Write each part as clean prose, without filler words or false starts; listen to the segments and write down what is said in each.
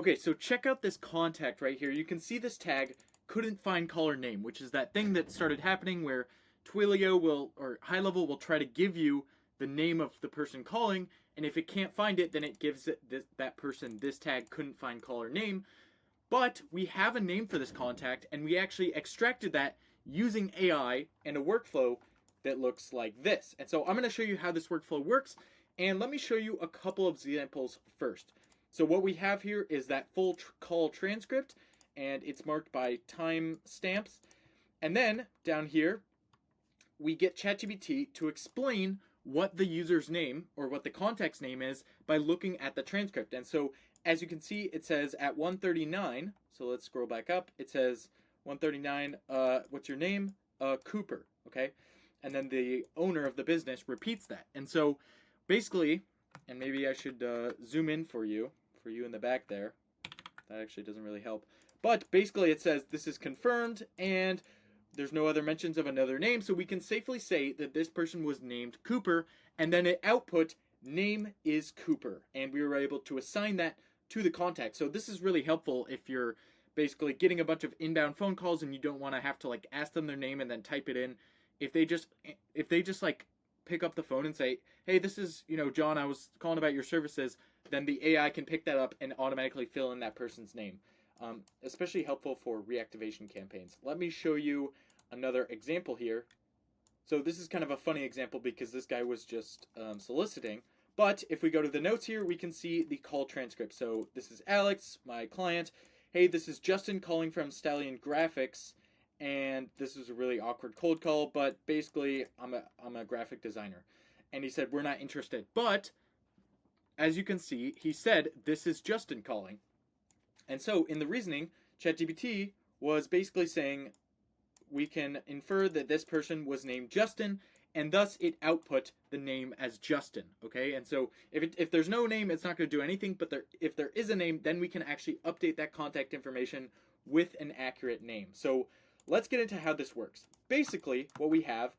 Okay, so check out this contact right here. You can see this tag, couldn't find caller name, which is that thing that started happening where Twilio will, or High Level will try to give you the name of the person calling, and if it can't find it, then it gives that person this tag, couldn't find caller name. But we have a name for this contact, and we actually extracted that using AI and a workflow that looks like this. And so I'm going to show you how this workflow works, and let me show you a couple of examples first. So what we have here is that full call transcript, and it's marked by time stamps. And then down here, we get ChatGPT to explain what the user's name or what the contact's name is by looking at the transcript. And so as you can see, it says at 1:39, so let's scroll back up, it says 1:39, what's your name? Cooper, okay? And then the owner of the business repeats that. And so basically, and maybe I should zoom in for you in the back there. That actually doesn't really help. But basically it says this is confirmed and there's no other mentions of another name, so we can safely say that this person was named Cooper, and then it output name is Cooper, and we were able to assign that to the contact. So this is really helpful if you're basically getting a bunch of inbound phone calls and you don't want to have to like ask them their name and then type it in. If they just like pick up the phone and say, hey, this is, John, I was calling about your services, then the AI can pick that up and automatically fill in that person's name. Especially helpful for reactivation campaigns. Let me show you another example here. So this is kind of a funny example because this guy was just soliciting. But if we go to the notes here, we can see the call transcript. So this is Alex, my client. Hey, this is Justin calling from Stallion Graphics. And this is a really awkward cold call, but basically I'm a graphic designer. And he said, we're not interested. But as you can see, he said, this is Justin calling. And so in the reasoning, ChatGPT was basically saying we can infer that this person was named Justin, and thus it output the name as Justin, okay? And so if there's no name, it's not going to do anything, but if there is a name, then we can actually update that contact information with an accurate name. So let's get into how this works. Basically, what we have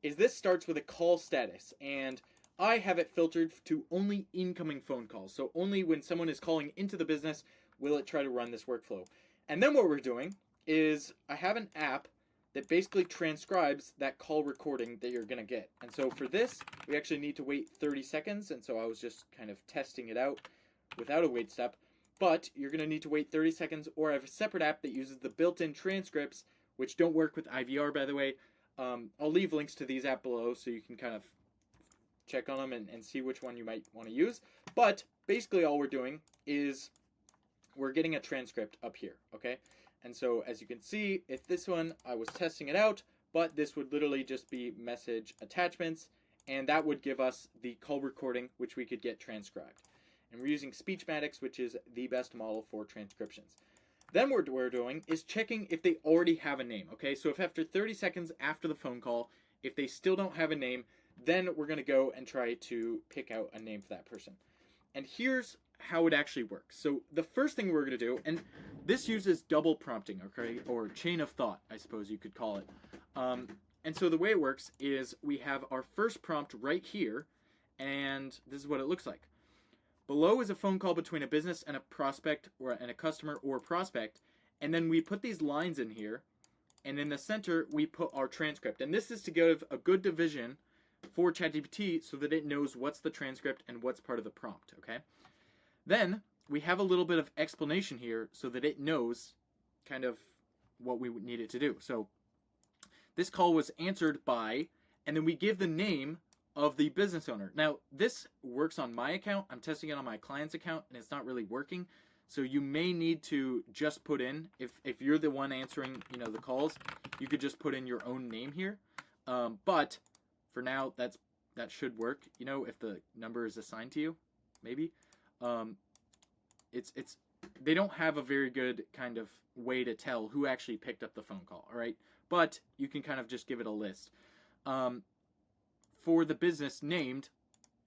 is this starts with a call status, and I have it filtered to only incoming phone calls. So only when someone is calling into the business will it try to run this workflow. And then what we're doing is I have an app that basically transcribes that call recording that you're going to get. And so for this, we actually need to wait 30 seconds. And so I was just kind of testing it out without a wait step. But you're going to need to wait 30 seconds, or I have a separate app that uses the built-in transcripts, which don't work with IVR, by the way. I'll leave links to these apps below so you can kind of check on them and see which one you might want to use. But basically all we're doing is we're getting a transcript up here, okay? And so as you can see, if this one, I was testing it out, but this would literally just be message attachments, and that would give us the call recording, which we could get transcribed. And we're using Speechmatics, which is the best model for transcriptions. Then what we're doing is checking if they already have a name, okay? So if after 30 seconds after the phone call, if they still don't have a name, then we're gonna go and try to pick out a name for that person. And here's how it actually works. So the first thing we're going to do, and this uses double prompting, okay, or chain of thought, I suppose you could call it. And so the way it works is we have our first prompt right here, and this is what it looks like. Below is a phone call between a business and a prospect, and a customer or prospect, and then we put these lines in here, and in the center we put our transcript. And this is to give a good division for ChatGPT so that it knows what's the transcript and what's part of the prompt, okay? Then we have a little bit of explanation here so that it knows kind of what we need it to do. So this call was answered by, and then we give the name of the business owner. Now this works on my account. I'm testing it on my client's account and it's not really working. So you may need to just put in, if you're the one answering, the calls, you could just put in your own name here. But for now, that should work. If the number is assigned to you, maybe. They don't have a very good kind of way to tell who actually picked up the phone call, all right? But you can kind of just give it a list. For the business named,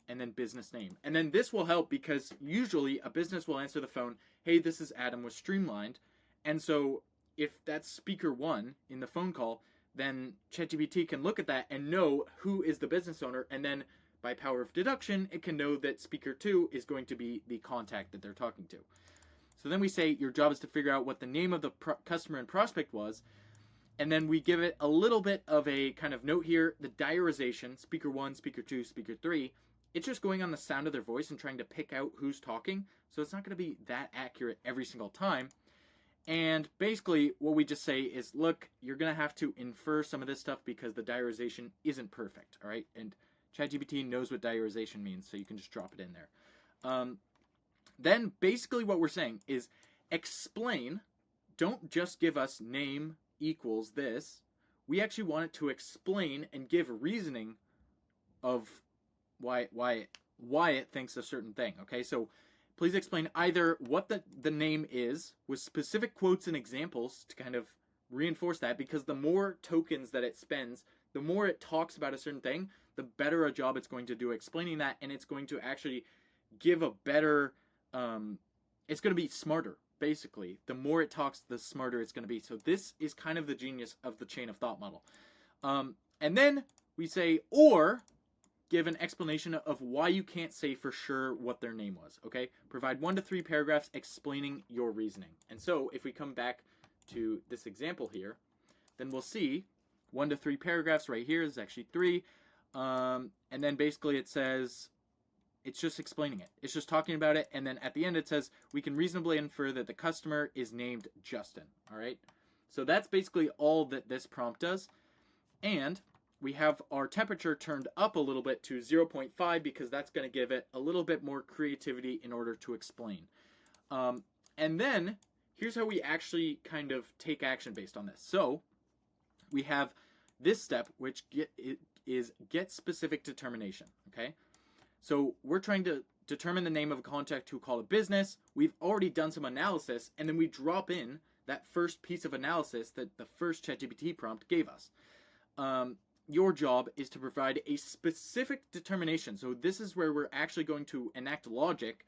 and then business name. And then this will help because usually a business will answer the phone, hey, this is Adam with Streamlined. And so if that's speaker 1 in the phone call, then ChatGPT can look at that and know who is the business owner, and then by power of deduction, it can know that speaker 2 is going to be the contact that they're talking to. So then we say your job is to figure out what the name of the customer and prospect was, and then we give it a little bit of a kind of note here. The diarization, speaker 1, speaker 2, speaker 3, it's just going on the sound of their voice and trying to pick out who's talking. So it's not going to be that accurate every single time. And basically what we just say is, look, you're going to have to infer some of this stuff because the diarization isn't perfect, all right? And ChatGPT knows what diarization means, so you can just drop it in there. Then basically what we're saying is explain. Don't just give us name equals this. We actually want it to explain and give reasoning of why it thinks a certain thing. Okay, so please explain either what the name is with specific quotes and examples to kind of reinforce that, because the more tokens that it spends, the more it talks about a certain thing, the better a job it's going to do explaining that, and it's going to actually give a better, it's going to be smarter, basically. The more it talks, the smarter it's going to be. So this is kind of the genius of the chain of thought model. And then we say, or give an explanation of why you can't say for sure what their name was, okay? Provide 1 to 3 paragraphs explaining your reasoning. And so if we come back to this example here, then we'll see 1 to 3 paragraphs right here. Is actually 3. And then basically it says, it's just explaining it. It's just talking about it. And then at the end it says, we can reasonably infer that the customer is named Justin, all right? So that's basically all that this prompt does. And we have our temperature turned up a little bit to 0.5 because that's going to give it a little bit more creativity in order to explain. And then here's how we actually kind of take action based on this. So we have this step, which is get specific determination, okay? So we're trying to determine the name of a contact who called a business. We've already done some analysis, and then we drop in that first piece of analysis that the first ChatGPT prompt gave us. Your job is to provide a specific determination. So this is where we're actually going to enact logic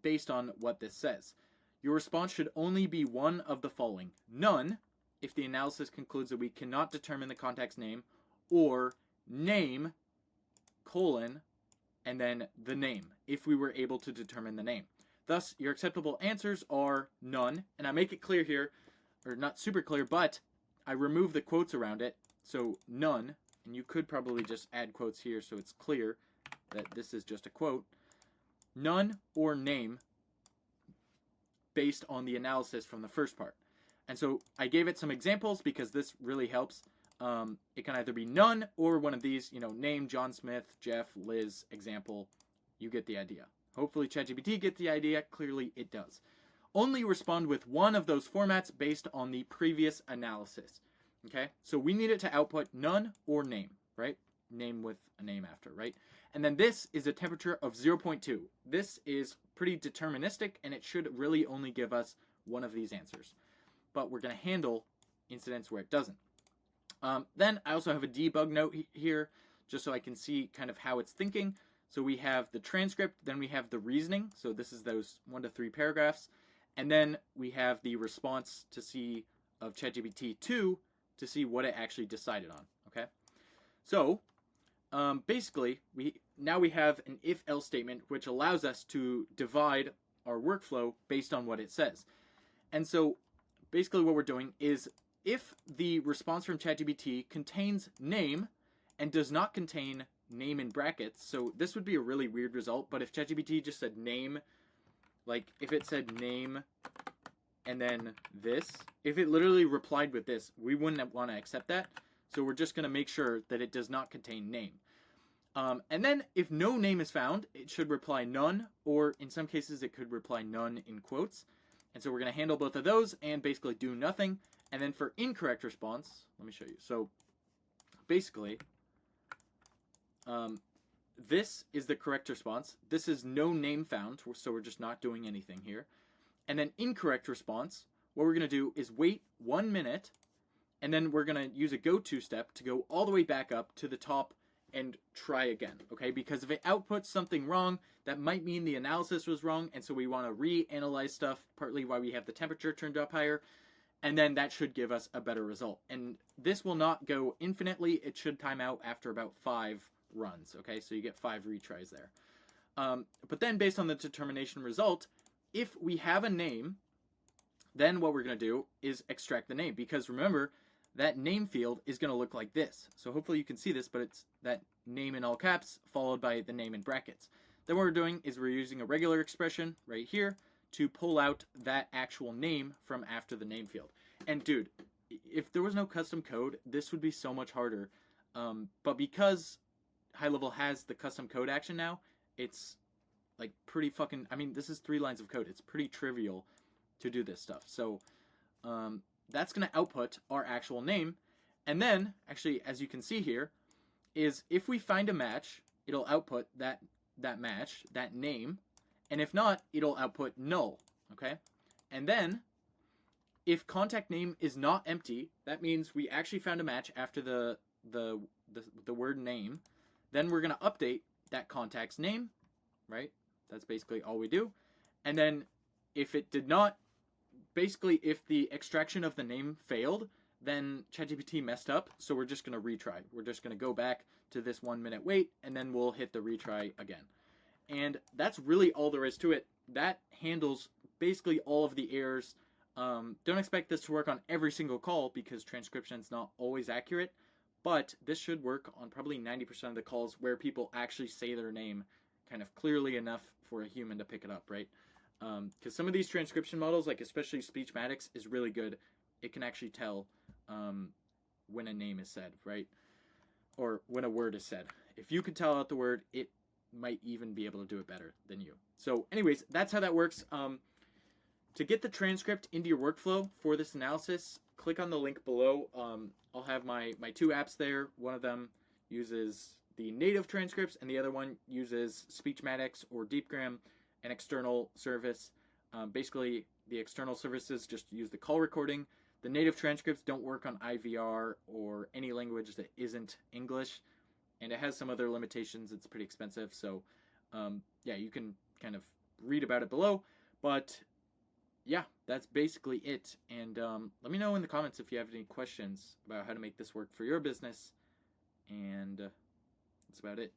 based on what this says. Your response should only be one of the following. None, if the analysis concludes that we cannot determine the contact's name, or name, colon, and then the name, if we were able to determine the name. Thus, your acceptable answers are none, and I make it clear here, or not super clear, but I remove the quotes around it. So none, and you could probably just add quotes here so it's clear that this is just a quote. None or name based on the analysis from the first part. And so I gave it some examples because this really helps. It can either be none or one of these, name, John Smith, Jeff, Liz, example. You get the idea. Hopefully ChatGPT gets the idea. Clearly it does. Only respond with one of those formats based on the previous analysis. Okay, so we need it to output none or name, right? Name with a name after, right? And then this is a temperature of 0.2. This is pretty deterministic, and it should really only give us one of these answers. But we're going to handle incidents where it doesn't. Then I also have a debug note here, just so I can see kind of how it's thinking. So we have the transcript, then we have the reasoning. So this is those 1 to 3 paragraphs. And then we have the response to see of ChatGPT 2 to see what it actually decided on, okay? So basically, we have an if-else statement, which allows us to divide our workflow based on what it says. And so basically what we're doing is, if the response from ChatGPT contains name and does not contain name in brackets, so this would be a really weird result, but if ChatGPT just said name, like if it said name and then this, if it literally replied with this, we wouldn't want to accept that. So we're just going to make sure that it does not contain name. And then if no name is found, it should reply none, or in some cases it could reply none in quotes. And so we're going to handle both of those and basically do nothing. And then for incorrect response, let me show you. So basically, this is the correct response. This is no name found, so we're just not doing anything here. And then incorrect response, what we're going to do is wait 1 minute, and then we're going to use a go-to step to go all the way back up to the top and try again, okay? Because if it outputs something wrong, that might mean the analysis was wrong, and so we want to reanalyze stuff, partly why we have the temperature turned up higher, and then that should give us a better result. And this will not go infinitely. It should time out after about 5 runs, okay? So you get 5 retries there. But then based on the determination result, if we have a name, then what we're going to do is extract the name, because remember, that name field is going to look like this. So hopefully you can see this, but it's that name in all caps followed by the name in brackets. Then what we're doing is we're using a regular expression right here to pull out that actual name from after the name field. And dude, if there was no custom code, this would be so much harder. But because high level has the custom code action now, it's like pretty fucking, I mean, this is 3 lines of code. It's pretty trivial to do this stuff. So that's going to output our actual name. And then, actually, as you can see here, is if we find a match, it'll output that match, that name. And if not, it'll output null, okay? And then, if contact name is not empty, that means we actually found a match after the word name. Then we're going to update that contact's name, right? That's basically all we do. And then if it did not, basically if the extraction of the name failed, then ChatGPT messed up, so we're just going to retry. We're just going to go back to this 1 minute wait, and then we'll hit the retry again. And that's really all there is to it. That handles basically all of the errors. Don't expect this to work on every single call because transcription is not always accurate, but this should work on probably 90% of the calls where people actually say their name kind of clearly enough for a human to pick it up, right? Because some of these transcription models, like especially Speechmatics, is really good. It can actually tell when a name is said, right? Or when a word is said. If you can tell out the word, it might even be able to do it better than you. So anyways, that's how that works. To get the transcript into your workflow for this analysis, click on the link below. I'll have my 2 apps there. One of them uses the native transcripts, and the other one uses Speechmatics or DeepGram, an external service. Basically, the external services just use the call recording. The native transcripts don't work on IVR or any language that isn't English, and it has some other limitations. It's pretty expensive, so yeah, you can kind of read about it below. But yeah, that's basically it. And let me know in the comments if you have any questions about how to make this work for your business. And that's about it.